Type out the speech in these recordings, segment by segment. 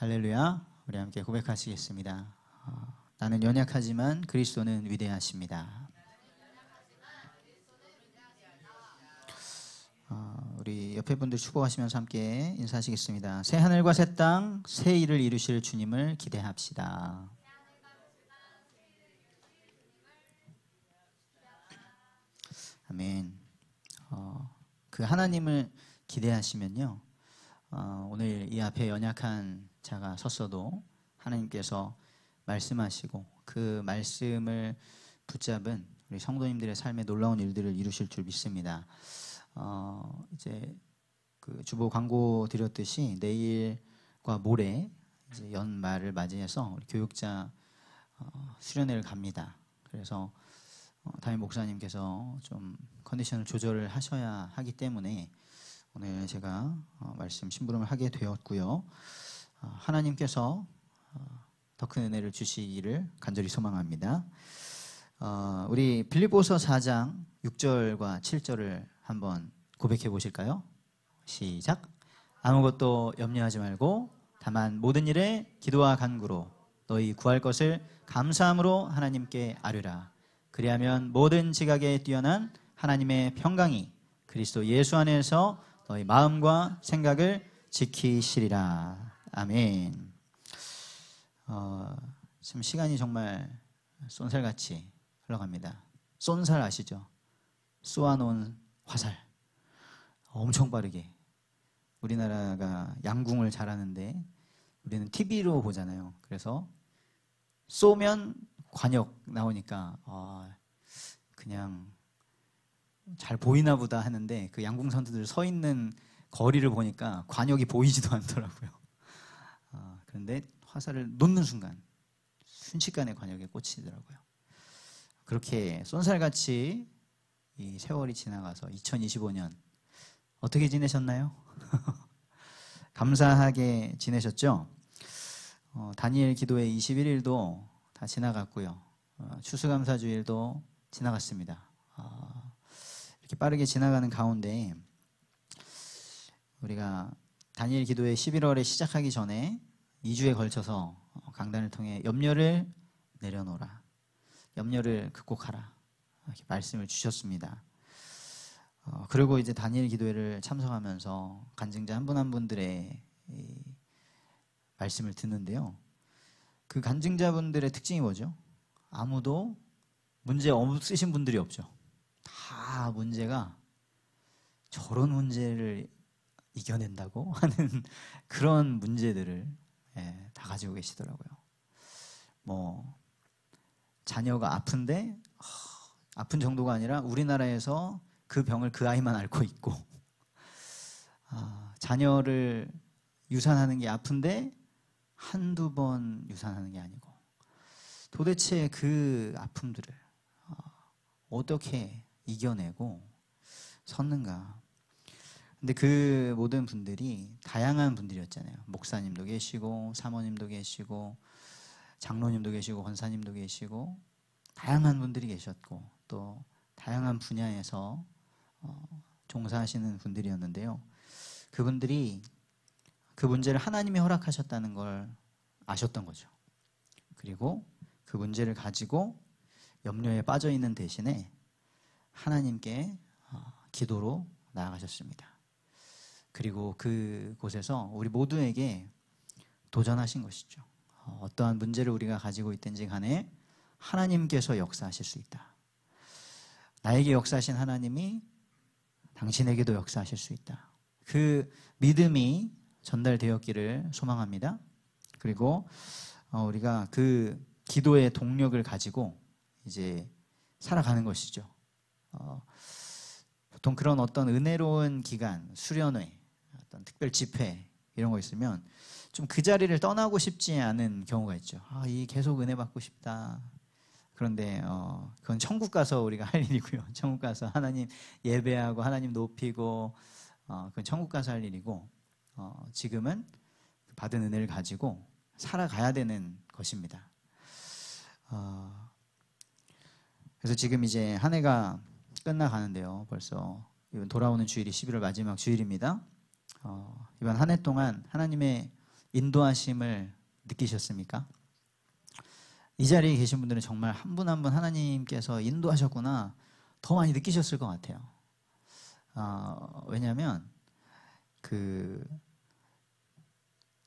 할렐루야. 우리 함께 고백하시겠습니다. 나는 연약하지만 그리스도는 위대하십니다. 우리 옆에 분들 축복하시면서 함께 인사하시겠습니다. 새 하늘과 새 땅, 새 일을 이루실 주님을 기대합시다. 아멘. 그 하나님을 기대하시면요, 오늘 이 앞에 연약한 자가 섰어도 하나님께서 말씀하시고 그 말씀을 붙잡은 우리 성도님들의 삶에 놀라운 일들을 이루실 줄 믿습니다. 이제 그 주보 광고 드렸듯이 내일과 모레 이제 연말을 맞이해서 우리 교육자 수련회를 갑니다. 그래서 담임 목사님께서 좀 컨디션을 조절을 하셔야 하기 때문에 오늘 제가 말씀 심부름을 하게 되었고요. 하나님께서 더 큰 은혜를 주시기를 간절히 소망합니다. 우리 빌립보서 4장 6절과 7절을 한번 고백해 보실까요? 시작. 아무것도 염려하지 말고 다만 모든 일에 기도와 간구로 너희 구할 것을 감사함으로 하나님께 아뢰라. 그리하면 모든 지각에 뛰어난 하나님의 평강이 그리스도 예수 안에서 너희 마음과 생각을 지키시리라. 아멘. 지금 시간이 정말 쏜살같이 흘러갑니다. 쏜살 아시죠? 쏘아놓은 화살. 엄청 빠르게. 우리나라가 양궁을 잘하는데 우리는 TV로 보잖아요. 그래서 쏘면 관역 나오니까 그냥 잘 보이나 보다 하는데 그 양궁 선수들 서 있는 거리를 보니까 관역이 보이지도 않더라고요. 그런데 화살을 놓는 순간 순식간에 관역에 꽂히더라고요. 그렇게 쏜살같이 이 세월이 지나가서 2025년 어떻게 지내셨나요? 감사하게 지내셨죠? 다니엘 기도회 21일도 다 지나갔고요. 추수감사주일도 지나갔습니다. 이렇게 빠르게 지나가는 가운데 우리가 다니엘 기도회 11월에 시작하기 전에 2주에 걸쳐서 강단을 통해 염려를 내려놓으라, 염려를 극복하라 이렇게 말씀을 주셨습니다. 그리고 이제 다니엘 기도회를 참석하면서 간증자 한 분 한 분들의 말씀을 듣는데요. 그 간증자분들의 특징이 뭐죠? 아무도 문제 없으신 분들이 없죠. 다 문제가 저런 문제를 이겨낸다고 하는 그런 문제들을 다 가지고 계시더라고요. 뭐 자녀가 아픈데 아픈 정도가 아니라 우리나라에서 그 병을 그 아이만 앓고 있고, 자녀를 유산하는 게 아픈데 한두 번 유산하는 게 아니고, 도대체 그 아픔들을 어떻게 이겨내고 섰는가. 근데 그 모든 분들이 다양한 분들이었잖아요. 목사님도 계시고 사모님도 계시고 장로님도 계시고 권사님도 계시고 다양한 분들이 계셨고 또 다양한 분야에서 종사하시는 분들이었는데요. 그분들이 그 문제를 하나님이 허락하셨다는 걸 아셨던 거죠. 그리고 그 문제를 가지고 염려에 빠져 있는 대신에 하나님께 기도로 나아가셨습니다. 그리고 그곳에서 우리 모두에게 도전하신 것이죠. 어떠한 문제를 우리가 가지고 있든지 간에 하나님께서 역사하실 수 있다. 나에게 역사하신 하나님이 당신에게도 역사하실 수 있다. 그 믿음이 전달되었기를 소망합니다. 그리고 우리가 그 기도의 동력을 가지고 이제 살아가는 것이죠. 보통 그런 어떤 은혜로운 기간, 수련회, 어떤 특별 집회 이런 거 있으면 좀 그 자리를 떠나고 싶지 않은 경우가 있죠. 이 계속 은혜 받고 싶다. 그런데 그건 천국 가서 우리가 할 일이고요. 천국 가서 하나님 예배하고 하나님 높이고 그건 천국 가서 할 일이고, 지금은 받은 은혜를 가지고 살아가야 되는 것입니다. 그래서 지금 이제 한 해가 끝나가는데요. 벌써 이번 돌아오는 주일이 11월 마지막 주일입니다. 이번 한 해 동안 하나님의 인도하심을 느끼셨습니까? 이 자리에 계신 분들은 정말 한 분 한 분 하나님께서 인도하셨구나 더 많이 느끼셨을 것 같아요. 왜냐하면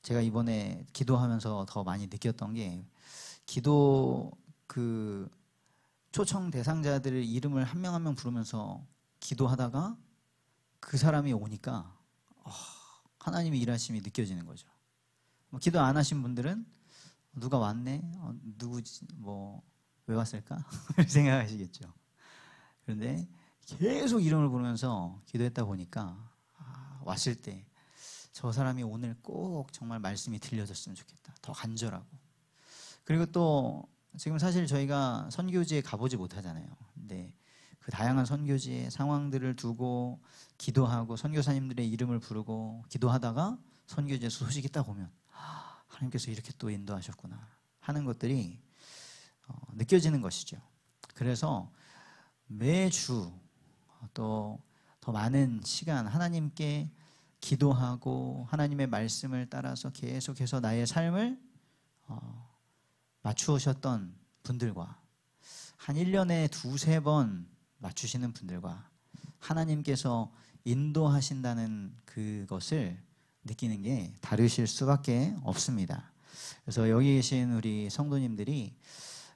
제가 이번에 기도하면서 더 많이 느꼈던 게 기도 초청 대상자들의 이름을 한 명 한 명 부르면서 기도하다가 그 사람이 오니까 하나님의 일하심이 느껴지는 거죠. 기도 안 하신 분들은 누가 왔네? 누구지? 왜 왔을까? 생각하시겠죠. 그런데 계속 이름을 부르면서 기도했다 보니까 왔을 때 저 사람이 오늘 꼭 정말 말씀이 들려졌으면 좋겠다. 더 간절하고. 그리고 또 지금 사실 저희가 선교지에 가보지 못하잖아요. 근데 그 다양한 선교지의 상황들을 두고 기도하고 선교사님들의 이름을 부르고 기도하다가 선교지에서 소식이 딱 오면 하나님께서 이렇게 또 인도하셨구나 하는 것들이 느껴지는 것이죠. 그래서 매주 또 더 많은 시간 하나님께 기도하고 하나님의 말씀을 따라서 계속해서 나의 삶을 맞추셨던 분들과 한 1년에 2-3번 맞추시는 분들과 하나님께서 인도하신다는 그것을 느끼는 게 다르실 수밖에 없습니다. 그래서 여기 계신 우리 성도님들이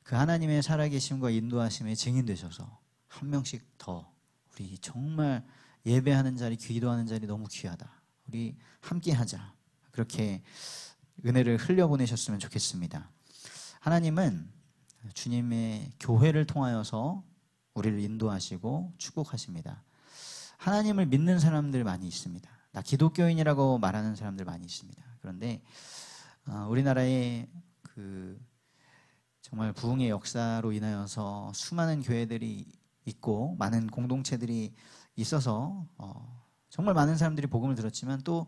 그 하나님의 살아계심과 인도하심에 증인되셔서 한 명씩 더 우리 정말 예배하는 자리, 기도하는 자리 너무 귀하다. 우리 함께 하자. 그렇게 은혜를 흘려보내셨으면 좋겠습니다. 하나님은 주님의 교회를 통하여서 우리를 인도하시고 축복하십니다. 하나님을 믿는 사람들 많이 있습니다. 나 기독교인이라고 말하는 사람들 많이 있습니다. 그런데 우리나라에 정말 부흥의 역사로 인하여서 수많은 교회들이 있고 많은 공동체들이 있어서 정말 많은 사람들이 복음을 들었지만 또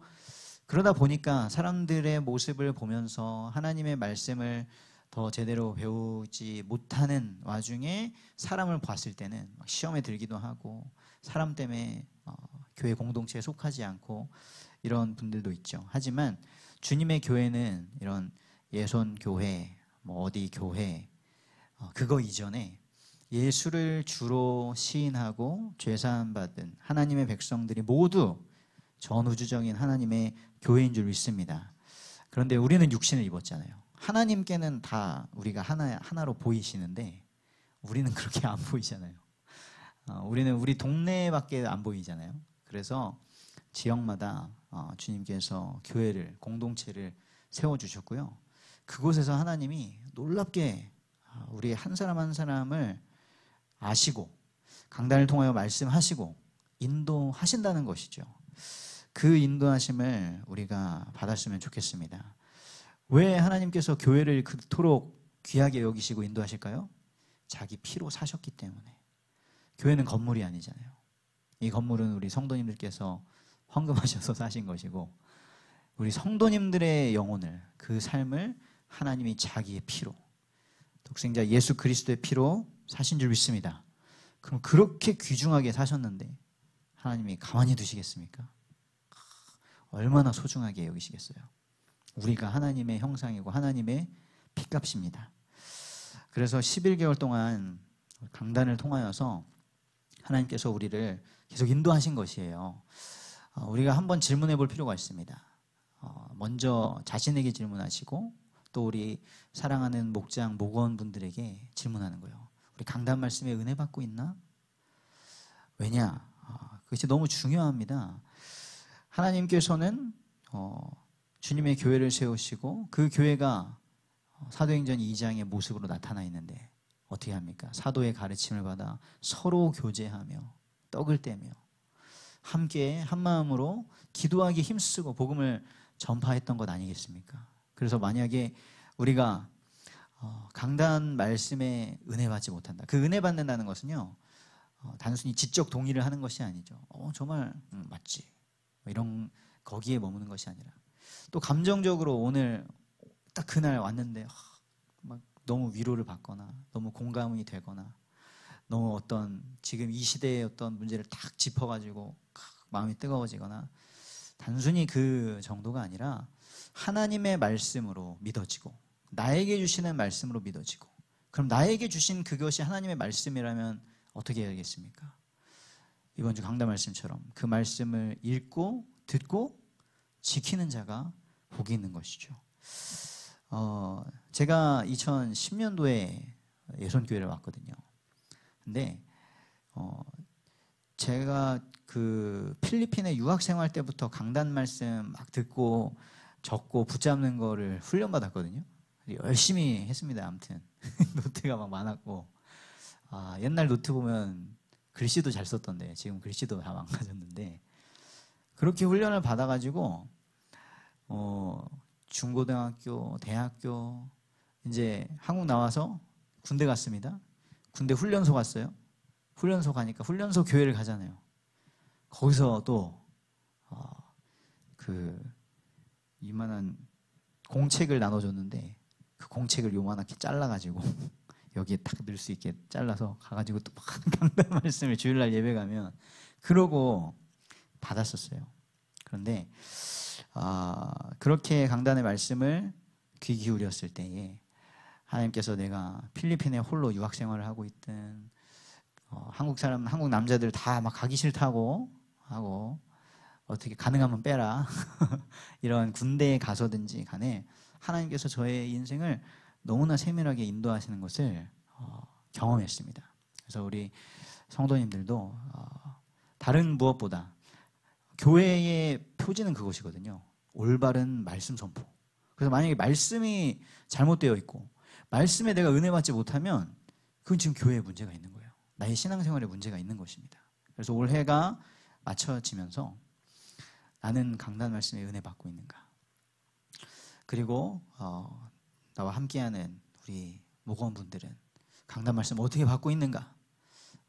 그러다 보니까 사람들의 모습을 보면서 하나님의 말씀을 더 제대로 배우지 못하는 와중에 사람을 봤을 때는 시험에 들기도 하고 사람 때문에 교회 공동체에 속하지 않고 이런 분들도 있죠. 하지만 주님의 교회는 이런 예손 교회, 어디 교회 그거 이전에 예수를 주로 시인하고 죄사함 받은 하나님의 백성들이 모두 전우주적인 하나님의 교회인 줄 믿습니다. 그런데 우리는 육신을 입었잖아요. 하나님께는 다 우리가 하나로 보이시는데 우리는 그렇게 안 보이잖아요. 우리는 우리 동네밖에 안 보이잖아요. 그래서 지역마다 주님께서 교회를, 공동체를 세워주셨고요. 그곳에서 하나님이 놀랍게 우리 한 사람 한 사람을 아시고 강단을 통하여 말씀하시고 인도하신다는 것이죠. 그 인도하심을 우리가 받았으면 좋겠습니다. 왜 하나님께서 교회를 그토록 귀하게 여기시고 인도하실까요? 자기 피로 사셨기 때문에. 교회는 건물이 아니잖아요. 이 건물은 우리 성도님들께서 헌금하셔서 사신 것이고 우리 성도님들의 영혼을, 그 삶을 하나님이 자기의 피로, 독생자 예수 그리스도의 피로 사신 줄 믿습니다. 그럼 그렇게 귀중하게 사셨는데 하나님이 가만히 두시겠습니까? 얼마나 소중하게 여기시겠어요. 우리가 하나님의 형상이고 하나님의 핏값입니다. 그래서 11개월 동안 강단을 통하여서 하나님께서 우리를 계속 인도하신 것이에요. 우리가 한번 질문해 볼 필요가 있습니다. 먼저 자신에게 질문하시고 또 우리 사랑하는 목장, 목원분들에게 질문하는 거예요. 우리 강단 말씀에 은혜 받고 있나? 왜냐? 그것이 너무 중요합니다. 하나님께서는 주님의 교회를 세우시고 그 교회가 사도행전 2장의 모습으로 나타나 있는데 어떻게 합니까? 사도의 가르침을 받아 서로 교제하며 떡을 떼며 함께 한마음으로 기도하기 힘쓰고 복음을 전파했던 것 아니겠습니까? 그래서 만약에 우리가 강단 말씀에 은혜 받지 못한다. 그 은혜 받는다는 것은요, 단순히 지적 동의를 하는 것이 아니죠. 정말 맞지. 이런 거기에 머무는 것이 아니라 또 감정적으로 오늘 딱 그날 왔는데 막 너무 위로를 받거나 너무 공감이 되거나 너무 어떤 지금 이 시대의 어떤 문제를 딱 짚어가지고 마음이 뜨거워지거나 단순히 그 정도가 아니라 하나님의 말씀으로 믿어지고 나에게 주시는 말씀으로 믿어지고, 그럼 나에게 주신 그것이 하나님의 말씀이라면 어떻게 해야겠습니까? 이번 주 강단 말씀처럼 그 말씀을 읽고 듣고 지키는 자가 복이 있는 것이죠. 제가 2010년도에 예선교회를 왔거든요. 근데 제가 그 필리핀에 유학 생활 때부터 강단 말씀 막 듣고 적고 붙잡는 거를 훈련받았거든요. 열심히 했습니다. 아무튼 노트가 막 많았고, 옛날 노트 보면 글씨도 잘 썼던데 지금 글씨도 다 망가졌는데, 그렇게 훈련을 받아가지고 중고등학교, 대학교, 이제 한국 나와서 군대 갔습니다. 군대 훈련소 갔어요. 훈련소 가니까 훈련소 교회를 가잖아요. 거기서 또 그 이만한 공책을 나눠줬는데 그 공책을 요만하게 잘라가지고 여기에 딱 넣을 수 있게 잘라서 가가지고 또 막 강단 말씀을 주일날 예배 가면 그러고 받았었어요. 그런데 그렇게 강단의 말씀을 귀 기울였을 때에 하나님께서 내가 필리핀에 홀로 유학 생활을 하고 있든 한국 남자들 다 막 가기 싫다고 하고 어떻게 가능하면 빼라 이런 군대에 가서든지 간에 하나님께서 저의 인생을 너무나 세밀하게 인도하시는 것을 경험했습니다. 그래서 우리 성도님들도 다른 무엇보다 교회의 표지는 그것이거든요. 올바른 말씀 선포. 그래서 만약에 말씀이 잘못되어 있고 말씀에 내가 은혜 받지 못하면 그건 지금 교회에 문제가 있는 거예요. 나의 신앙생활에 문제가 있는 것입니다. 그래서 올해가 맞춰지면서 나는 강단 말씀에 은혜 받고 있는가? 그리고 나와 함께하는 우리 목원분들은 강단 말씀 어떻게 받고 있는가?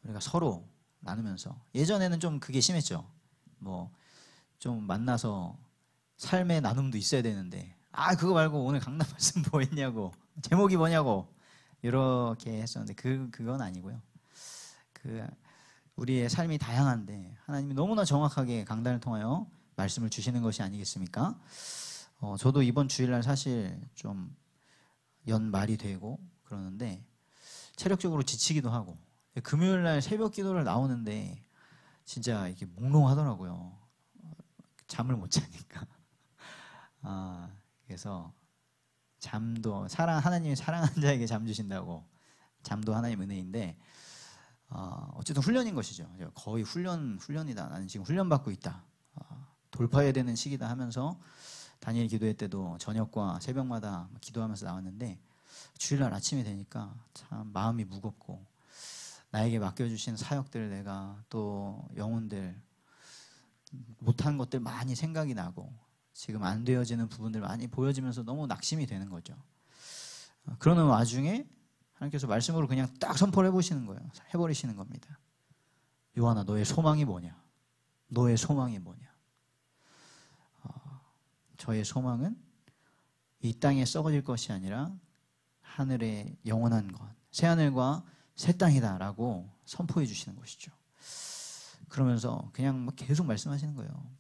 우리가 서로 나누면서, 예전에는 좀 그게 심했죠. 뭐 좀 만나서 삶의 나눔도 있어야 되는데 그거 말고 오늘 강단 말씀 뭐 했냐고, 제목이 뭐냐고 이렇게 했었는데 그건 아니고요. 우리의 삶이 다양한데 하나님이 너무나 정확하게 강단을 통하여 말씀을 주시는 것이 아니겠습니까? 저도 이번 주일날 사실 좀 연말이 되고 그러는데 체력적으로 지치기도 하고, 금요일날 새벽 기도를 나오는데 진짜 이게 몽롱하더라고요. 잠을 못 자니까. 그래서 잠도 하나님이 사랑하는 자에게 잠 주신다고, 잠도 하나님 은혜인데 어쨌든 훈련인 것이죠. 거의 훈련이다. 나는 지금 훈련받고 있다. 돌파해야 되는 시기다 하면서 다니엘 기도회 때도 저녁과 새벽마다 기도하면서 나왔는데 주일날 아침이 되니까 참 마음이 무겁고, 나에게 맡겨주신 사역들, 내가 또 영혼들 못한 것들 많이 생각이 나고 지금 안 되어지는 부분들 많이 보여지면서 너무 낙심이 되는 거죠. 그러는 와중에 하나님께서 말씀으로 그냥 딱 선포를 해보시는 거예요. 해버리시는 겁니다. 요한아, 너의 소망이 뭐냐? 너의 소망이 뭐냐? 저의 소망은 이 땅에 썩어질 것이 아니라 하늘의 영원한 것, 새하늘과 새 땅이다 라고 선포해 주시는 것이죠. 그러면서 그냥 계속 말씀하시는 거예요.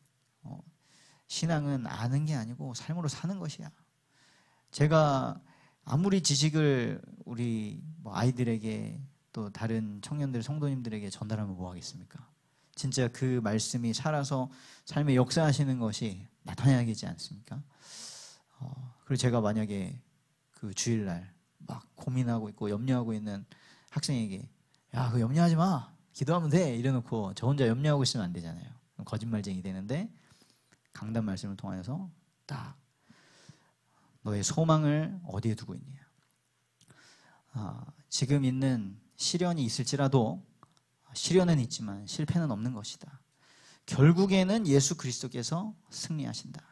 신앙은 아는 게 아니고 삶으로 사는 것이야. 제가 아무리 지식을 우리 아이들에게 또 다른 청년들, 성도님들에게 전달하면 뭐 하겠습니까? 진짜 그 말씀이 살아서 삶에 역사하시는 것이 나타나야겠지 않습니까? 그리고 제가 만약에 그 주일날 막 고민하고 있고 염려하고 있는 학생에게 그거 염려하지 마, 기도하면 돼 이래놓고 저 혼자 염려하고 있으면 안 되잖아요. 거짓말쟁이 되는데, 강단 말씀을 통하여서 딱 너의 소망을 어디에 두고 있냐. 지금 있는 시련이 있을지라도 시련은 있지만 실패는 없는 것이다. 결국에는 예수 그리스도께서 승리하신다.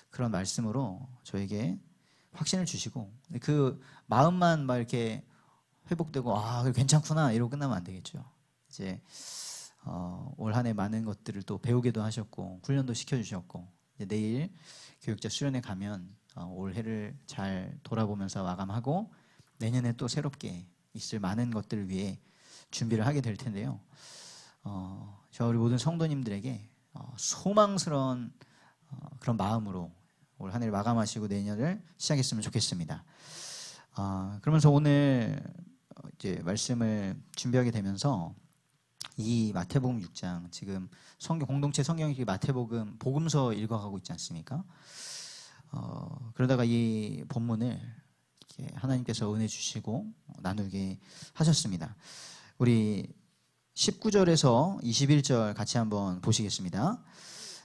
그런 말씀으로 저에게 확신을 주시고, 그 마음만 막 이렇게 회복되고 괜찮구나 이러고 끝나면 안 되겠죠. 이제 올 한 해 많은 것들을 또 배우기도 하셨고 훈련도 시켜주셨고, 이제 내일 교육자 수련회 가면 올 해를 잘 돌아보면서 마감하고 내년에 또 새롭게 있을 많은 것들을 위해 준비를 하게 될 텐데요. 저 우리 모든 성도님들에게 소망스러운 그런 마음으로 올 한 해를 마감하시고 내년을 시작했으면 좋겠습니다. 그러면서 오늘 이제 말씀을 준비하게 되면서 이 마태복음 6장, 지금 성경 공동체 성경이 마태복음 복음서 읽어가고 있지 않습니까? 그러다가 이 본문을 이렇게 하나님께서 은혜 주시고 나누게 하셨습니다. 우리 19절에서 21절 같이 한번 보시겠습니다.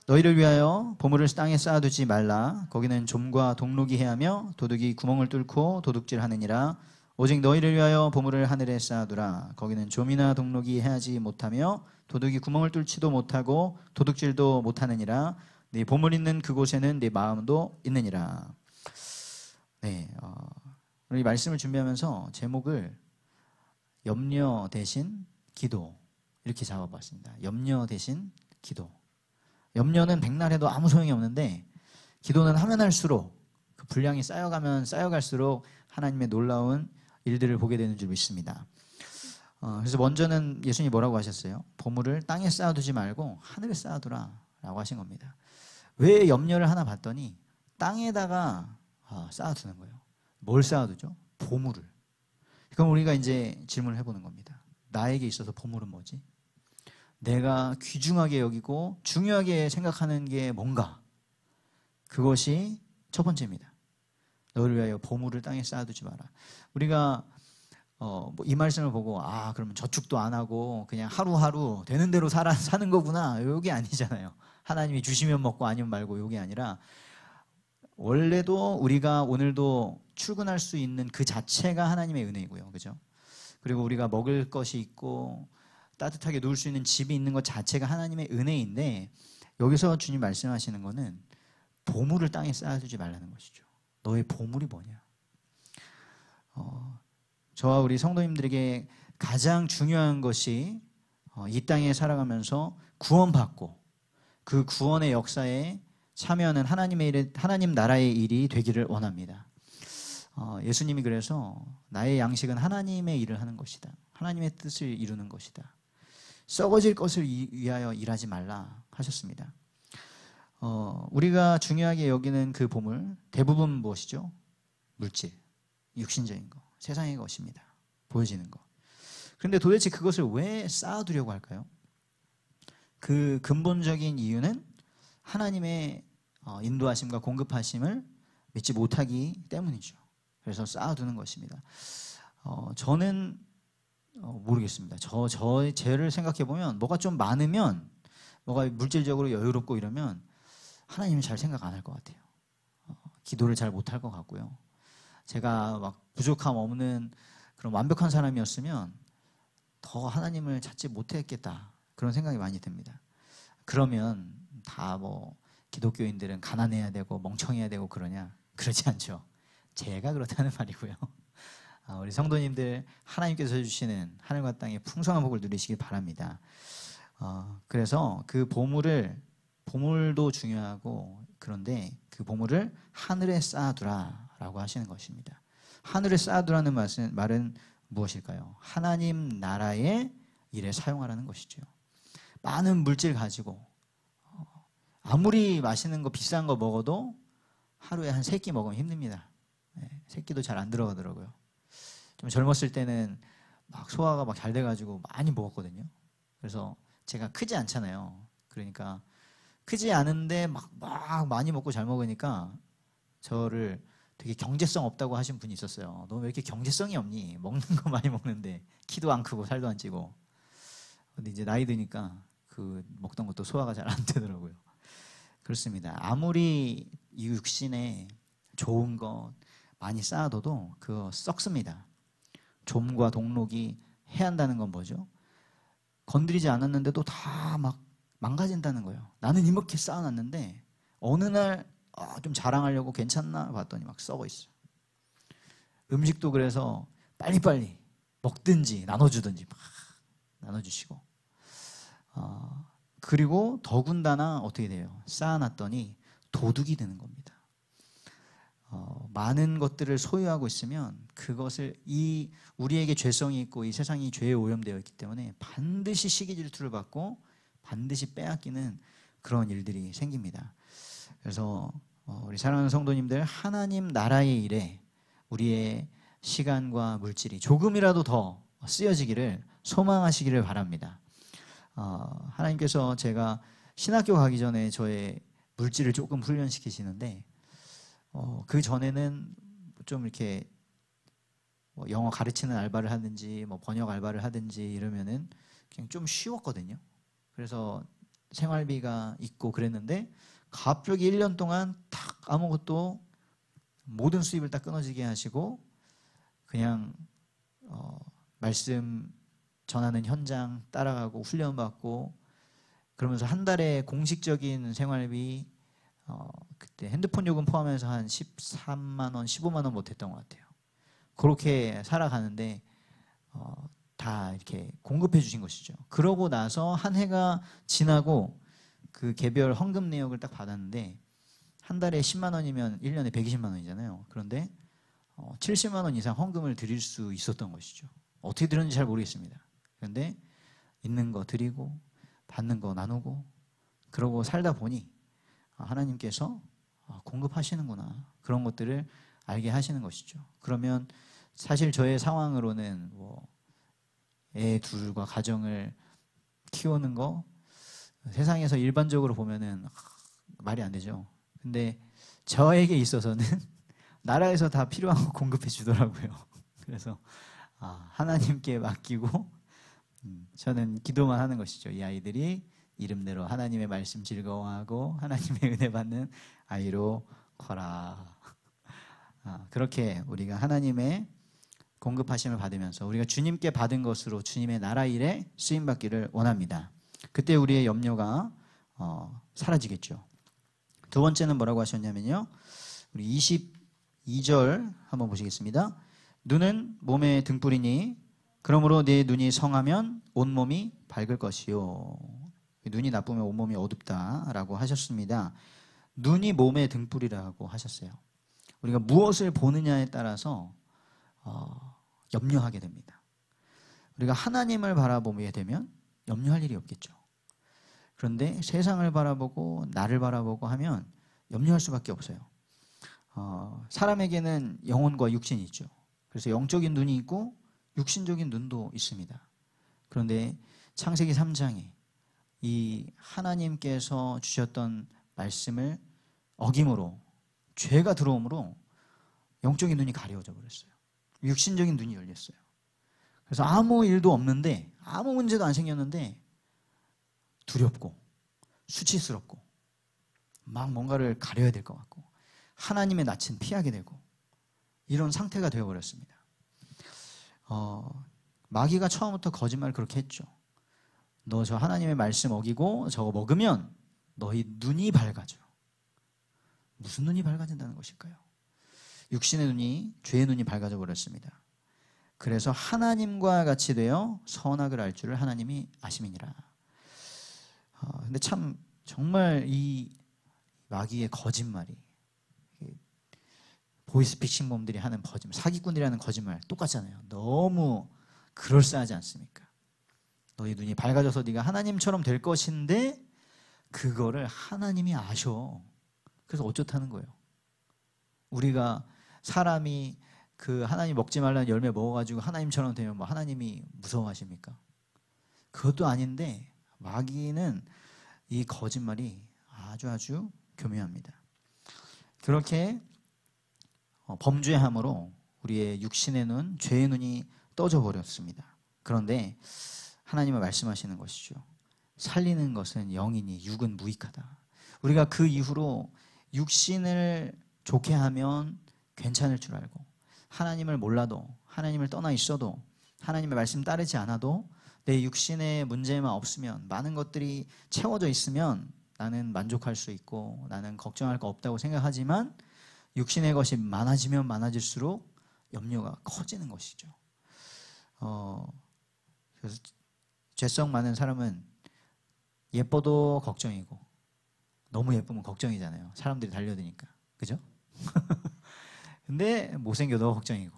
너희를 위하여 보물을 땅에 쌓아두지 말라. 거기는 좀과 동록이 해하며 도둑이 구멍을 뚫고 도둑질하느니라. 오직 너희를 위하여 보물을 하늘에 쌓아두라. 거기는 좀이나 동록이 해하지 못하며 도둑이 구멍을 뚫지도 못하고 도둑질도 못하느니라. 네 보물 있는 그곳에는 네 마음도 있느니라. 네, 우리 말씀을 준비하면서 제목을 염려 대신 기도 이렇게 잡아봤습니다. 염려 대신 기도. 염려는 백날 해도 아무 소용이 없는데 기도는 하면 할수록 그 분량이 쌓여가면 쌓여갈수록 하나님의 놀라운 일들을 보게 되는 줄 믿습니다. 그래서 먼저는 예수님이 뭐라고 하셨어요? 보물을 땅에 쌓아두지 말고 하늘에 쌓아두라 라고 하신 겁니다. 왜 염려를 하나 봤더니 땅에다가 쌓아두는 거예요. 뭘 쌓아두죠? 보물을. 그럼 우리가 이제 질문을 해보는 겁니다. 나에게 있어서 보물은 뭐지? 내가 귀중하게 여기고 중요하게 생각하는 게 뭔가? 그것이 첫 번째입니다. 너를 위하여 보물을 땅에 쌓아두지 마라. 우리가 이 말씀을 보고 그러면 저축도 안 하고 그냥 하루하루 되는 대로 사는 거구나. 이게 아니잖아요. 하나님이 주시면 먹고 아니면 말고 이게 아니라 원래도 우리가 오늘도 출근할 수 있는 그 자체가 하나님의 은혜이고요. 그죠? 그리고 우리가 먹을 것이 있고 따뜻하게 누울 수 있는 집이 있는 것 자체가 하나님의 은혜인데 여기서 주님 말씀하시는 거는 보물을 땅에 쌓아두지 말라는 것이죠. 너의 보물이 뭐냐? 저와 우리 성도님들에게 가장 중요한 것이 이 땅에 살아가면서 구원받고 그 구원의 역사에 참여하는 하나님 나라의 일이 되기를 원합니다. 예수님이 그래서 나의 양식은 하나님의 일을 하는 것이다. 하나님의 뜻을 이루는 것이다. 썩어질 것을 위하여 일하지 말라 하셨습니다. 우리가 중요하게 여기는 그 보물 대부분 무엇이죠? 물질, 육신적인 거, 세상의 것입니다. 보여지는 거. 그런데 도대체 그것을 왜 쌓아두려고 할까요? 그 근본적인 이유는 하나님의 인도하심과 공급하심을 믿지 못하기 때문이죠. 그래서 쌓아두는 것입니다. 저는 모르겠습니다. 제를 생각해 보면 뭐가 좀 많으면 뭐가 물질적으로 여유롭고 이러면 하나님은 잘 생각 안 할 것 같아요. 기도를 잘 못할 것 같고요. 제가 막 부족함 없는 그런 완벽한 사람이었으면 더 하나님을 찾지 못했겠다 그런 생각이 많이 듭니다. 그러면 다 기독교인들은 가난해야 되고 멍청해야 되고 그러냐? 그러지 않죠. 제가 그렇다는 말이고요. 우리 성도님들 하나님께서 주시는 하늘과 땅의 풍성한 복을 누리시길 바랍니다. 그래서 그 보물도 중요하고 그런데 그 보물을 하늘에 쌓아두라라고 하시는 것입니다. 하늘에 쌓아두라는 말은 무엇일까요? 하나님 나라의 일에 사용하라는 것이죠. 많은 물질 가지고 아무리 맛있는 거 비싼 거 먹어도 하루에 한 3끼 먹으면 힘듭니다. 3끼도 잘 안 들어가더라고요. 좀 젊었을 때는 막 소화가 막 잘 돼가지고 많이 먹었거든요. 그래서 제가 크지 않잖아요. 그러니까 크지 않은데 막 많이 먹고 잘 먹으니까 저를 되게 경제성 없다고 하신 분이 있었어요. 너 왜 이렇게 경제성이 없니? 먹는 거 많이 먹는데 키도 안 크고 살도 안 찌고. 근데 이제 나이 드니까 그 먹던 것도 소화가 잘 안 되더라고요. 그렇습니다. 아무리 이 육신에 좋은 것 많이 쌓아둬도 그거 썩습니다. 좀과 동록이 해한다는 건 뭐죠? 건드리지 않았는데도 다 막 망가진다는 거예요. 나는 이렇게 쌓아놨는데 어느 날 좀 자랑하려고 괜찮나 봤더니 막 썩어 있어요. 음식도 그래서 빨리빨리 먹든지 나눠주든지 막 나눠주시고 그리고 더군다나 어떻게 돼요? 쌓아놨더니 도둑이 되는 겁니다. 많은 것들을 소유하고 있으면 그것을 우리에게 죄성이 있고 이 세상이 죄에 오염되어 있기 때문에 반드시 시기 질투를 받고 반드시 빼앗기는 그런 일들이 생깁니다. 그래서 우리 사랑하는 성도님들, 하나님 나라의 일에 우리의 시간과 물질이 조금이라도 더 쓰여지기를 소망하시기를 바랍니다. 하나님께서 제가 신학교 가기 전에 저의 물질을 조금 훈련시키시는데 그 전에는 좀 이렇게 뭐 영어 가르치는 알바를 하든지 뭐 번역 알바를 하든지 이러면은 그냥 좀 쉬웠거든요. 그래서 생활비가 있고 그랬는데 갑자기 1년 동안 딱 아무것도 모든 수입을 딱 끊어지게 하시고 그냥 말씀 전하는 현장 따라가고 훈련받고 그러면서 한 달에 공식적인 생활비 그때 핸드폰 요금 포함해서 한 13만 원, 15만 원 못했던 것 같아요. 그렇게 살아가는데 다 이렇게 공급해 주신 것이죠. 그러고 나서 한 해가 지나고 그 개별 헌금 내역을 딱 받았는데 한 달에 10만 원이면 1년에 120만 원이잖아요. 그런데 70만 원 이상 헌금을 드릴 수 있었던 것이죠. 어떻게 드렸는지 잘 모르겠습니다. 그런데 있는 거 드리고 받는 거 나누고 그러고 살다 보니 하나님께서 공급하시는구나. 그런 것들을 알게 하시는 것이죠. 그러면 사실 저의 상황으로는 뭐 애 둘과 가정을 키우는 거 세상에서 일반적으로 보면은 말이 안 되죠. 근데 저에게 있어서는 나라에서 다 필요한 거 공급해 주더라고요. 그래서 하나님께 맡기고 저는 기도만 하는 것이죠. 이 아이들이 이름대로 하나님의 말씀 즐거워하고 하나님의 은혜 받는 아이로 커라. 그렇게 우리가 하나님의 공급하심을 받으면서 우리가 주님께 받은 것으로 주님의 나라 일에 쓰임받기를 원합니다. 그때 우리의 염려가 사라지겠죠. 두 번째는 뭐라고 하셨냐면요. 우리 22절 한번 보시겠습니다. 눈은 몸의 등불이니 그러므로 네 눈이 성하면 온몸이 밝을 것이요. 눈이 나쁘면 온몸이 어둡다라고 하셨습니다. 눈이 몸의 등불이라고 하셨어요. 우리가 무엇을 보느냐에 따라서 염려하게 됩니다. 우리가 하나님을 바라보게 되면 염려할 일이 없겠죠. 그런데 세상을 바라보고 나를 바라보고 하면 염려할 수밖에 없어요. 사람에게는 영혼과 육신이 있죠. 그래서 영적인 눈이 있고 육신적인 눈도 있습니다. 그런데 창세기 3장에 이 하나님께서 주셨던 말씀을 어김으로 죄가 들어오므로 영적인 눈이 가려워져 버렸어요. 육신적인 눈이 열렸어요. 그래서 아무 일도 없는데 아무 문제도 안 생겼는데 두렵고 수치스럽고 막 뭔가를 가려야 될 것 같고 하나님의 낯은 피하게 되고 이런 상태가 되어버렸습니다. 마귀가 처음부터 거짓말을 그렇게 했죠. 너 저 하나님의 말씀 어기고 저거 먹으면 너희 눈이 밝아져. 무슨 눈이 밝아진다는 것일까요? 육신의 눈이 죄의 눈이 밝아져 버렸습니다. 그래서 하나님과 같이 되어 선악을 알 줄을 하나님이 아심이니라. 근데 참 정말 이 마귀의 거짓말이 보이스피싱 놈들이 하는 거짓말, 사기꾼들이 하는 거짓말 똑같잖아요. 너무 그럴싸하지 않습니까? 너희 눈이 밝아져서 네가 하나님처럼 될 것인데 그거를 하나님이 아셔. 그래서 어쩌다는 거예요. 우리가 사람이 그 하나님 먹지 말라는 열매 먹어가지고 하나님처럼 되면 뭐 하나님이 무서워하십니까? 그것도 아닌데 마귀는 이 거짓말이 아주 교묘합니다. 그렇게 범죄함으로 우리의 육신의 눈, 죄의 눈이 떠져 버렸습니다. 그런데 하나님은 말씀하시는 것이죠. 살리는 것은 영이니 육은 무익하다. 우리가 그 이후로 육신을 좋게 하면 괜찮을 줄 알고 하나님을 몰라도 하나님을 떠나 있어도 하나님의 말씀 따르지 않아도 내 육신의 문제만 없으면 많은 것들이 채워져 있으면 나는 만족할 수 있고 나는 걱정할 거 없다고 생각하지만 육신의 것이 많아지면 많아질수록 염려가 커지는 것이죠. 그래서 죄성 많은 사람은 예뻐도 걱정이고 너무 예쁘면 걱정이잖아요. 사람들이 달려드니까. 그죠? 근데 못생겨도 걱정이고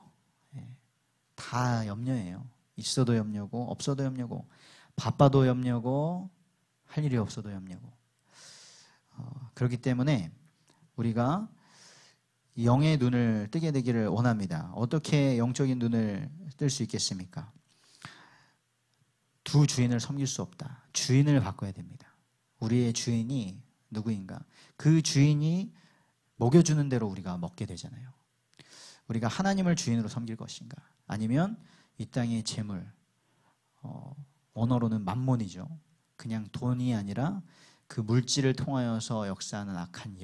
다 염려예요. 있어도 염려고 없어도 염려고 바빠도 염려고 할 일이 없어도 염려고 그렇기 때문에 우리가 영의 눈을 뜨게 되기를 원합니다. 어떻게 영적인 눈을 뜰 수 있겠습니까? 두 주인을 섬길 수 없다. 주인을 바꿔야 됩니다. 우리의 주인이 누구인가? 그 주인이 먹여주는 대로 우리가 먹게 되잖아요. 우리가 하나님을 주인으로 섬길 것인가? 아니면 이 땅의 재물, 언어로는 만몬이죠. 그냥 돈이 아니라 그 물질을 통하여서 역사하는 악한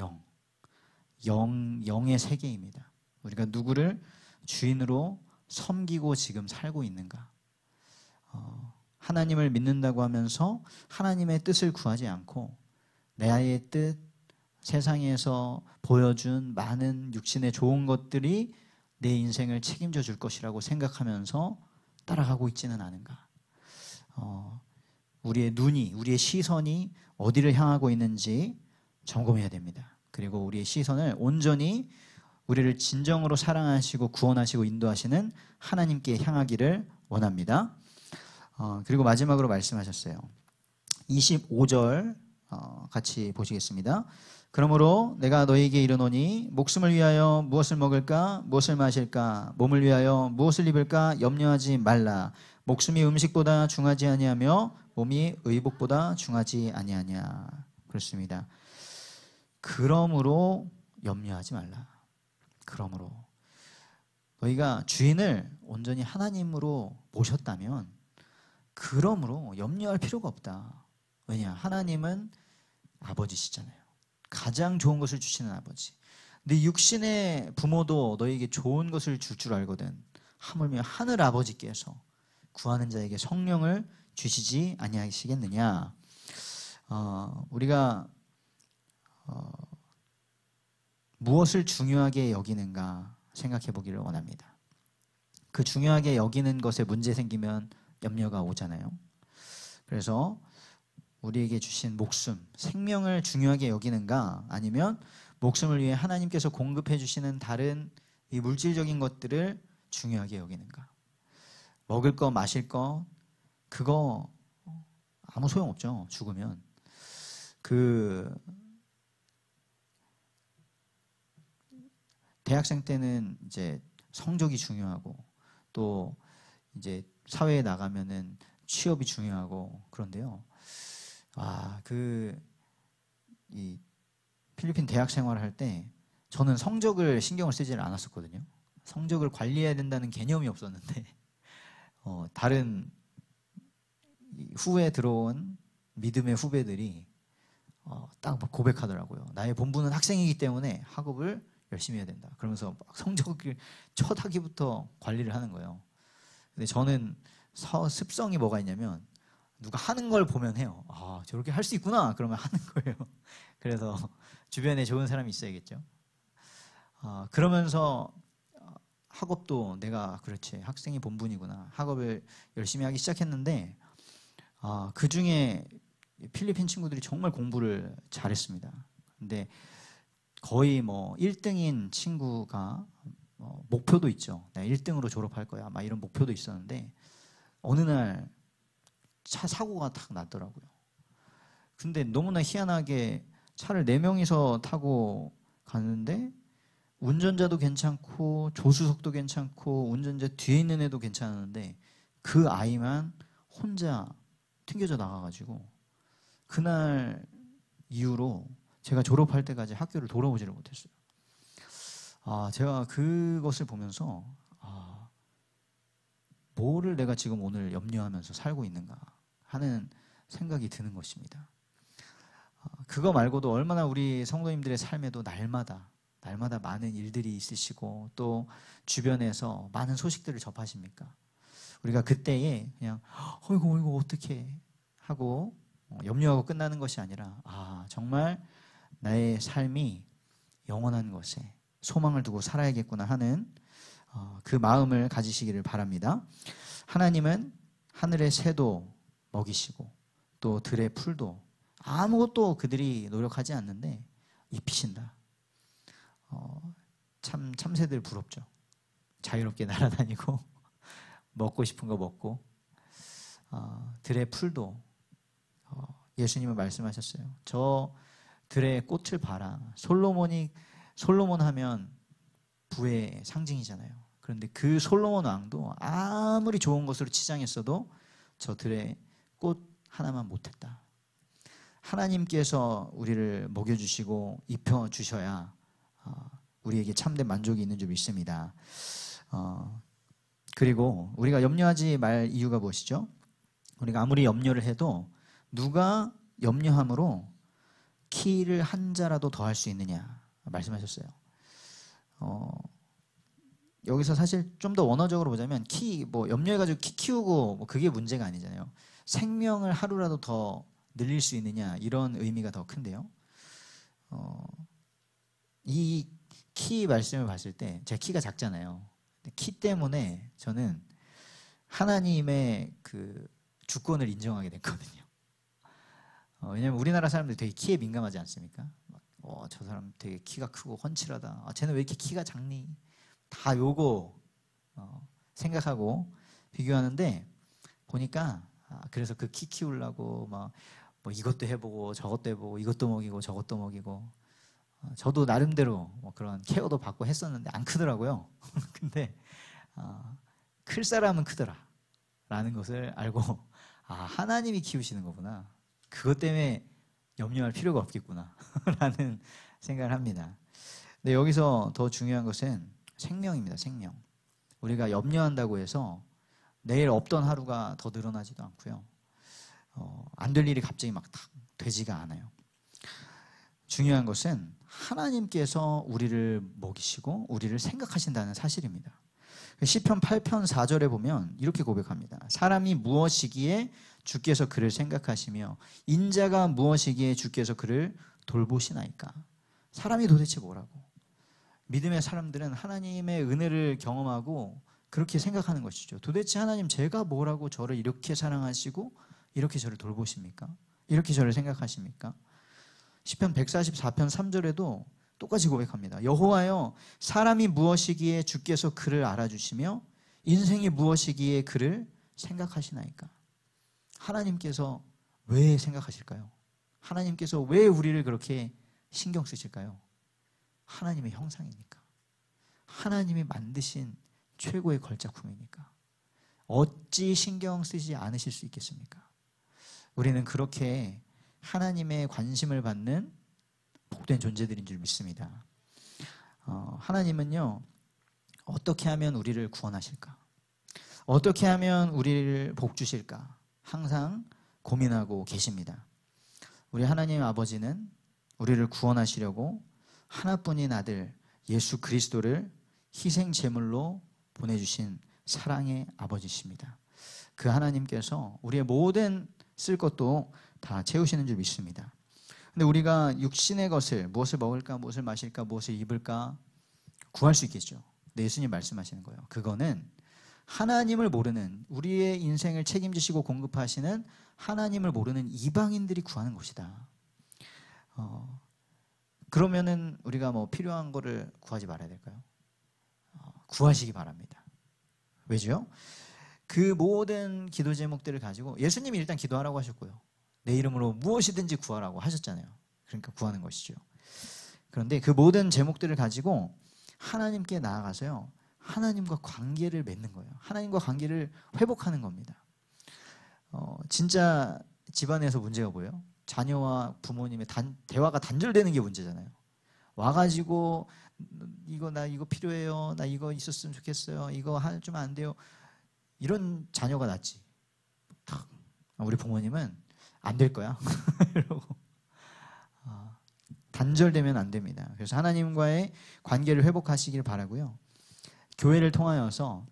영의 세계입니다. 우리가 누구를 주인으로 섬기고 지금 살고 있는가? 하나님을 믿는다고 하면서 하나님의 뜻을 구하지 않고 나의 뜻, 세상에서 보여준 많은 육신의 좋은 것들이 내 인생을 책임져 줄 것이라고 생각하면서 따라가고 있지는 않은가? 우리의 눈이, 우리의 시선이 어디를 향하고 있는지 점검해야 됩니다. 그리고 우리의 시선을 온전히 우리를 진정으로 사랑하시고 구원하시고 인도하시는 하나님께 향하기를 원합니다. 그리고 마지막으로 말씀하셨어요. 25절 같이 보시겠습니다. 그러므로 내가 너희에게 이르노니 목숨을 위하여 무엇을 먹을까 무엇을 마실까 몸을 위하여 무엇을 입을까 염려하지 말라. 목숨이 음식보다 중하지 아니하며 몸이 의복보다 중하지 아니하냐. 그렇습니다. 그러므로 염려하지 말라. 그러므로 너희가 주인을 온전히 하나님으로 모셨다면 그러므로 염려할 필요가 없다. 왜냐? 하나님은 아버지시잖아요. 가장 좋은 것을 주시는 아버지. 네 육신의 부모도 너에게 좋은 것을 줄 줄 알거든. 하물며 하늘 아버지께서 구하는 자에게 성령을 주시지 아니하시겠느냐. 우리가 무엇을 중요하게 여기는가 생각해 보기를 원합니다. 그 중요하게 여기는 것에 문제 생기면 염려가 오잖아요. 그래서 우리에게 주신 목숨, 생명을 중요하게 여기는가 아니면 목숨을 위해 하나님께서 공급해 주시는 다른 이 물질적인 것들을 중요하게 여기는가. 먹을 거, 마실 거 그거 아무 소용없죠. 죽으면. 대학생 때는 이제 성적이 중요하고 또 이제 사회에 나가면은 취업이 중요하고 그런데요. 이 필리핀 대학 생활을 할 때 저는 성적을 신경을 쓰지 않았었거든요. 성적을 관리해야 된다는 개념이 없었는데 다른 후에 들어온 믿음의 후배들이 딱 고백하더라고요. 나의 본분은 학생이기 때문에 학업을 열심히 해야 된다. 그러면서 막 성적을 첫 학기부터 관리를 하는 거예요. 근데 저는 습성이 뭐가 있냐면 누가 하는 걸 보면 해요. 저렇게 할 수 있구나. 그러면 하는 거예요. 그래서 주변에 좋은 사람이 있어야겠죠. 그러면서 학업도 내가 그렇지 학생이 본분이구나. 학업을 열심히 하기 시작했는데 그 중에 필리핀 친구들이 정말 공부를 잘했습니다. 근데 거의 1등인 친구가 목표도 있죠. 내가 1등으로 졸업할 거야. 막 이런 목표도 있었는데 어느 날 차 사고가 탁 났더라고요. 근데 너무나 희한하게 차를 4명이서 타고 가는데 운전자도 괜찮고 조수석도 괜찮고 운전자 뒤에 있는 애도 괜찮은데 그 아이만 혼자 튕겨져 나가가지고 그날 이후로 제가 졸업할 때까지 학교를 돌아오지를 못했어요. 제가 그것을 보면서 뭐를 내가 지금 오늘 염려하면서 살고 있는가 하는 생각이 드는 것입니다. 그거 말고도 얼마나 우리 성도님들의 삶에도 날마다 많은 일들이 있으시고 또 주변에서 많은 소식들을 접하십니까? 우리가 그때에 그냥 어이구 어떻게 하고 염려하고 끝나는 것이 아니라 정말 나의 삶이 영원한 것에 소망을 두고 살아야겠구나 하는 그 마음을 가지시기를 바랍니다. 하나님은 하늘의 새도 먹이시고 또 들의 풀도 아무것도 그들이 노력하지 않는데 입히신다. 참새들 부럽죠. 자유롭게 날아다니고 먹고 싶은 거 먹고 들의 풀도 예수님은 말씀하셨어요. 저 들의 꽃을 봐라. 솔로몬 하면 부의 상징이잖아요. 그런데 그 솔로몬 왕도 아무리 좋은 것으로 치장했어도 저 들의 꽃 하나만 못했다. 하나님께서 우리를 먹여주시고 입혀주셔야 우리에게 참된 만족이 있는 줄 믿습니다. 그리고 우리가 염려하지 말 이유가 무엇이죠? 우리가 아무리 염려를 해도 누가 염려함으로 키를 한 자라도 더 할 수 있느냐 말씀하셨어요. 여기서 사실 좀 더 원어적으로 보자면 염려해가지고 키 키우고 그게 문제가 아니잖아요. 생명을 하루라도 더 늘릴 수 있느냐 이런 의미가 더 큰데요. 이 키 말씀을 봤을 때 제 키가 작잖아요. 키 때문에 저는 하나님의 그 주권을 인정하게 됐거든요. 왜냐하면 우리나라 사람들이 되게 키에 민감하지 않습니까? 저 사람 되게 키가 크고 훤칠하다. 쟤는 왜 이렇게 키가 작니? 다 요거 생각하고 비교하는데 보니까 그래서 그 키 키우려고 뭐 이것도 해보고 저것도 해보고 이것도 먹이고 저것도 먹이고 저도 나름대로 그런 케어도 받고 했었는데 안 크더라고요. 근데 클 사람은 크더라 라는 것을 알고 하나님이 키우시는 거구나. 그것 때문에 염려할 필요가 없겠구나 라는 생각을 합니다. 근데 여기서 더 중요한 것은 생명입니다. 생명. 우리가 염려한다고 해서 내일 없던 하루가 더 늘어나지도 않고요. 안 될 일이 갑자기 막 되지가 않아요. 중요한 것은 하나님께서 우리를 먹이시고 우리를 생각하신다는 사실입니다. 시편 8편 4절에 보면 이렇게 고백합니다. 사람이 무엇이기에 주께서 그를 생각하시며 인자가 무엇이기에 주께서 그를 돌보시나이까. 사람이 도대체 뭐라고? 믿음의 사람들은 하나님의 은혜를 경험하고 그렇게 생각하는 것이죠. 도대체 하나님 제가 뭐라고 저를 이렇게 사랑하시고 이렇게 저를 돌보십니까? 이렇게 저를 생각하십니까? 시편 144편 3절에도 똑같이 고백합니다. 여호와여 사람이 무엇이기에 주께서 그를 알아주시며 인생이 무엇이기에 그를 생각하시나이까. 하나님께서 왜 생각하실까요? 하나님께서 왜 우리를 그렇게 신경 쓰실까요? 하나님의 형상이니까. 하나님이 만드신 최고의 걸작품이니까. 어찌 신경 쓰지 않으실 수 있겠습니까? 우리는 그렇게 하나님의 관심을 받는 복된 존재들인 줄 믿습니다. 하나님은요, 어떻게 하면 우리를 구원하실까? 어떻게 하면 우리를 복 주실까? 항상 고민하고 계십니다. 우리 하나님 아버지는 우리를 구원하시려고 하나뿐인 아들 예수 그리스도를 희생 제물로 보내주신 사랑의 아버지십니다. 그 하나님께서 우리의 모든 쓸 것도 다 채우시는 줄 믿습니다. 근데 우리가 육신의 것을 무엇을 먹을까, 무엇을 마실까, 무엇을 입을까 구할 수 있겠죠. 근데 예수님 말씀하시는 거예요. 그거는 하나님을 모르는, 우리의 인생을 책임지시고 공급하시는 하나님을 모르는 이방인들이 구하는 것이다. 그러면은 우리가 뭐 필요한 거를 구하지 말아야 될까요? 구하시기 바랍니다. 왜죠? 그 모든 기도 제목들을 가지고 예수님이 일단 기도하라고 하셨고요. 내 이름으로 무엇이든지 구하라고 하셨잖아요. 그러니까 구하는 것이죠. 그런데 그 모든 제목들을 가지고 하나님께 나아가서요, 하나님과 관계를 맺는 거예요. 하나님과 관계를 회복하는 겁니다. 진짜 집안에서 문제가 뭐예요? 자녀와 부모님의 대화가 단절되는 게 문제잖아요. 와가지고 나 이거 필요해요. 나 이거 있었으면 좋겠어요. 이거 좀 안 돼요. 이런 자녀가 낫지. 우리 부모님은 안 될 거야. 이러고 단절되면 안 됩니다. 그래서 하나님과의 관계를 회복하시길 바라고요. 교회를 통하여서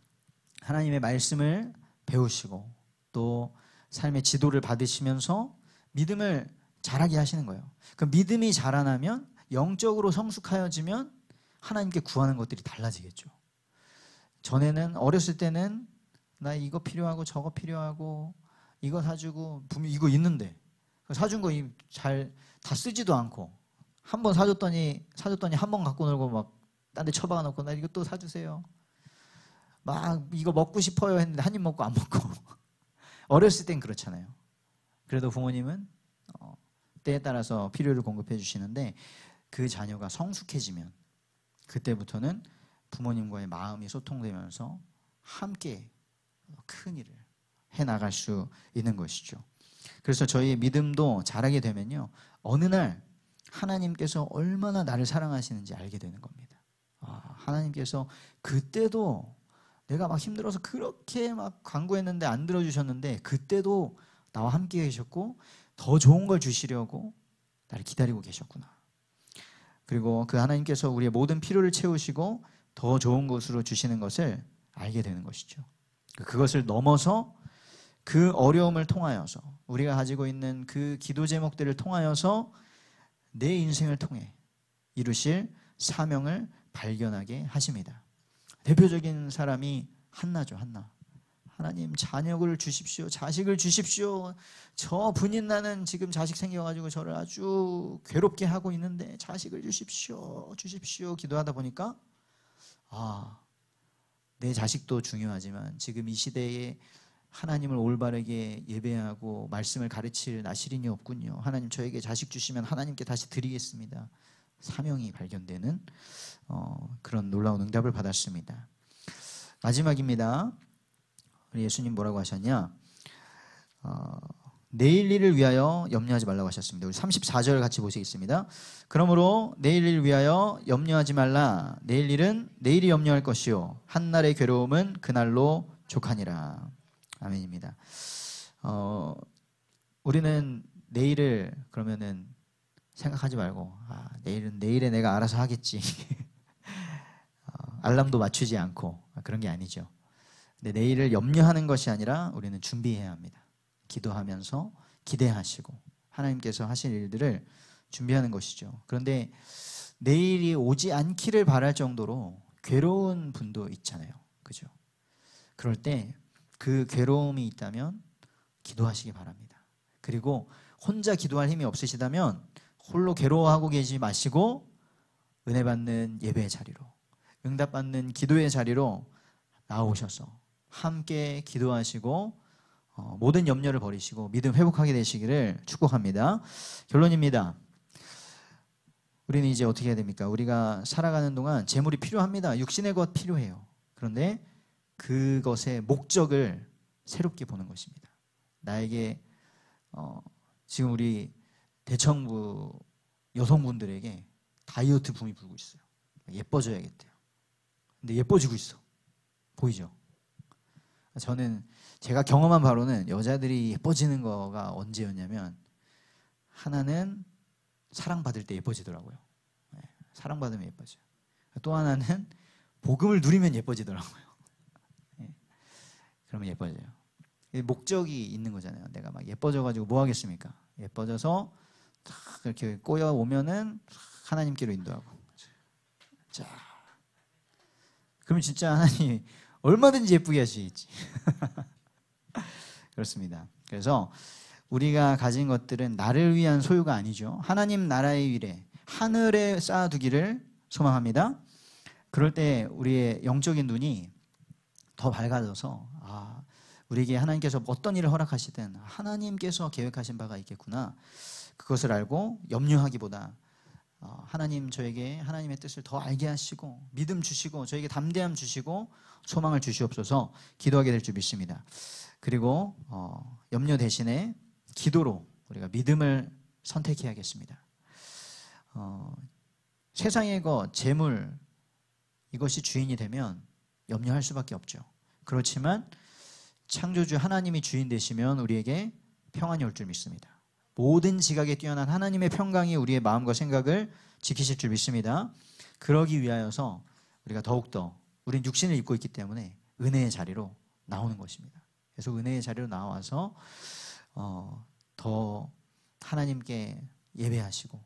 하나님의 말씀을 배우시고 또 삶의 지도를 받으시면서 믿음을 자라게 하시는 거예요. 그 믿음이 자라나면, 영적으로 성숙하여지면 하나님께 구하는 것들이 달라지겠죠. 전에는, 어렸을 때는 나 이거 필요하고 저거 필요하고 이거 사주고 분명 이거 있는데 사준 거 잘 다 쓰지도 않고, 한 번 사줬더니 한 번 갖고 놀고 막 딴 데 처박아 놓고 나 이거 또 사주세요. 막 이거 먹고 싶어요 했는데 한 입 먹고 안 먹고. 어렸을 땐 그렇잖아요. 그래도 부모님은 때에 따라서 필요를 공급해 주시는데 그 자녀가 성숙해지면 그때부터는 부모님과의 마음이 소통되면서 함께 큰 일을 해나갈 수 있는 것이죠. 그래서 저희의 믿음도 자라게 되면요, 어느 날 하나님께서 얼마나 나를 사랑하시는지 알게 되는 겁니다. 하나님께서 그때도 내가 막 힘들어서 그렇게 막 간구했는데 안 들어주셨는데 그때도 나와 함께 계셨고 더 좋은 걸 주시려고 나를 기다리고 계셨구나. 그리고 그 하나님께서 우리의 모든 필요를 채우시고 더 좋은 곳으로 주시는 것을 알게 되는 것이죠. 그것을 넘어서 그 어려움을 통하여서 우리가 가지고 있는 그 기도 제목들을 통하여서 내 인생을 통해 이루실 사명을 발견하게 하십니다. 대표적인 사람이 한나죠. 한나. 하나님 자녀를 주십시오. 자식을 주십시오. 저 분인 나는 지금 자식 생겨가지고 저를 아주 괴롭게 하고 있는데 자식을 주십시오. 주십시오. 기도하다 보니까 내 자식도 중요하지만 지금 이 시대에 하나님을 올바르게 예배하고 말씀을 가르칠 나시린이 없군요. 하나님 저에게 자식 주시면 하나님께 다시 드리겠습니다. 사명이 발견되는 그런 놀라운 응답을 받았습니다. 마지막입니다. 우리 예수님 뭐라고 하셨냐? 내일 일을 위하여 염려하지 말라고 하셨습니다. 우리 34절 같이 보시겠습니다. 그러므로 내일 일을 위하여 염려하지 말라. 내일 일은 내일이 염려할 것이요 한날의 괴로움은 그날로 족하니라. 아멘입니다. 우리는 내일을 그러면은 생각하지 말고 내일은 내일에 내가 알아서 하겠지. 알람도 맞추지 않고 그런 게 아니죠. 근데 내일을 염려하는 것이 아니라 우리는 준비해야 합니다. 기도하면서 기대하시고 하나님께서 하실 일들을 준비하는 것이죠. 그런데 내일이 오지 않기를 바랄 정도로 괴로운 분도 있잖아요. 그죠? 그럴 때 그 괴로움이 있다면 기도하시기 바랍니다. 그리고 혼자 기도할 힘이 없으시다면 홀로 괴로워하고 계시지 마시고 은혜 받는 예배의 자리로, 응답받는 기도의 자리로 나오셔서 함께 기도하시고 모든 염려를 버리시고 믿음 회복하게 되시기를 축복합니다. 결론입니다. 우리는 이제 어떻게 해야 됩니까? 우리가 살아가는 동안 재물이 필요합니다. 육신의 것 필요해요. 그런데 그것의 목적을 새롭게 보는 것입니다. 나에게 지금 우리 대청부 여성분들에게 다이어트 붐이 불고 있어요. 예뻐져야겠대요. 근데 예뻐지고 있어. 보이죠? 저는 제가 경험한 바로는 여자들이 예뻐지는 거가 언제였냐면 하나는 사랑받을 때 예뻐지더라고요. 사랑받으면 예뻐져요. 또 하나는 복음을 누리면 예뻐지더라고요. 그러면 예뻐져요. 목적이 있는 거잖아요. 내가 막 예뻐져가지고 뭐 하겠습니까? 예뻐져서 딱 이렇게 꼬여오면은 하나님께로 인도하고. 자, 그러면 진짜 하나님 얼마든지 예쁘게 하시겠지. 그렇습니다. 그래서 우리가 가진 것들은 나를 위한 소유가 아니죠. 하나님 나라의 일에 하늘에 쌓아두기를 소망합니다. 그럴 때 우리의 영적인 눈이 더 밝아져서 우리에게 하나님께서 어떤 일을 허락하시든 하나님께서 계획하신 바가 있겠구나. 그것을 알고 염려하기보다 하나님 저에게 하나님의 뜻을 더 알게 하시고 믿음 주시고 저에게 담대함 주시고 소망을 주시옵소서 기도하게 될 줄 믿습니다. 그리고 염려 대신에 기도로 우리가 믿음을 선택해야겠습니다. 세상의 것, 재물 이것이 주인이 되면 염려할 수밖에 없죠. 그렇지만 창조주 하나님이 주인 되시면 우리에게 평안이 올 줄 믿습니다. 모든 지각에 뛰어난 하나님의 평강이 우리의 마음과 생각을 지키실 줄 믿습니다. 그러기 위하여서 우리가 더욱더 우린 육신을 입고 있기 때문에 은혜의 자리로 나오는 것입니다. 그래서 은혜의 자리로 나와서 더 하나님께 예배하시고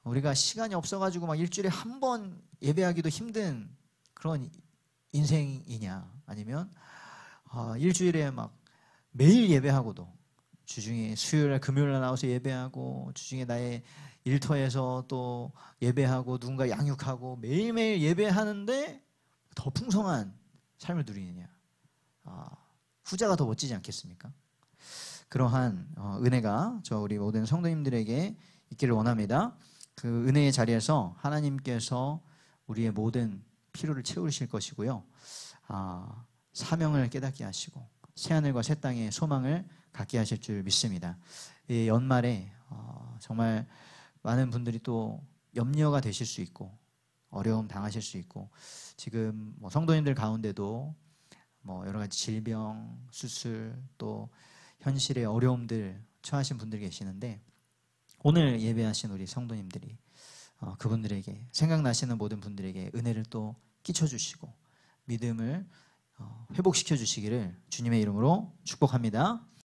우리가 시간이 없어가지고 막 일주일에 한 번 예배하기도 힘든 그런 인생이냐 아니면 일주일에 막 매일 예배하고도 주중에 수요일날 금요일날 나와서 예배하고 주중에 나의 일터에서 또 예배하고 누군가 양육하고 매일매일 예배하는데 더 풍성한 삶을 누리느냐 후자가 더 멋지지 않겠습니까? 그러한 은혜가 저 우리 모든 성도님들에게 있기를 원합니다. 그 은혜의 자리에서 하나님께서 우리의 모든 필요를 채우실 것이고요. 사명을 깨닫게 하시고 새하늘과 새 땅의 소망을 갖게 하실 줄 믿습니다. 이 연말에 정말 많은 분들이 또 염려가 되실 수 있고 어려움 당하실 수 있고 지금 뭐 성도님들 가운데도 뭐 여러 가지 질병, 수술 또 현실의 어려움들 처하신 분들이 계시는데 오늘 예배하신 우리 성도님들이 그분들에게 생각나시는 모든 분들에게 은혜를 또 끼쳐주시고 믿음을 회복시켜 주시기를 주님의 이름으로 축복합니다.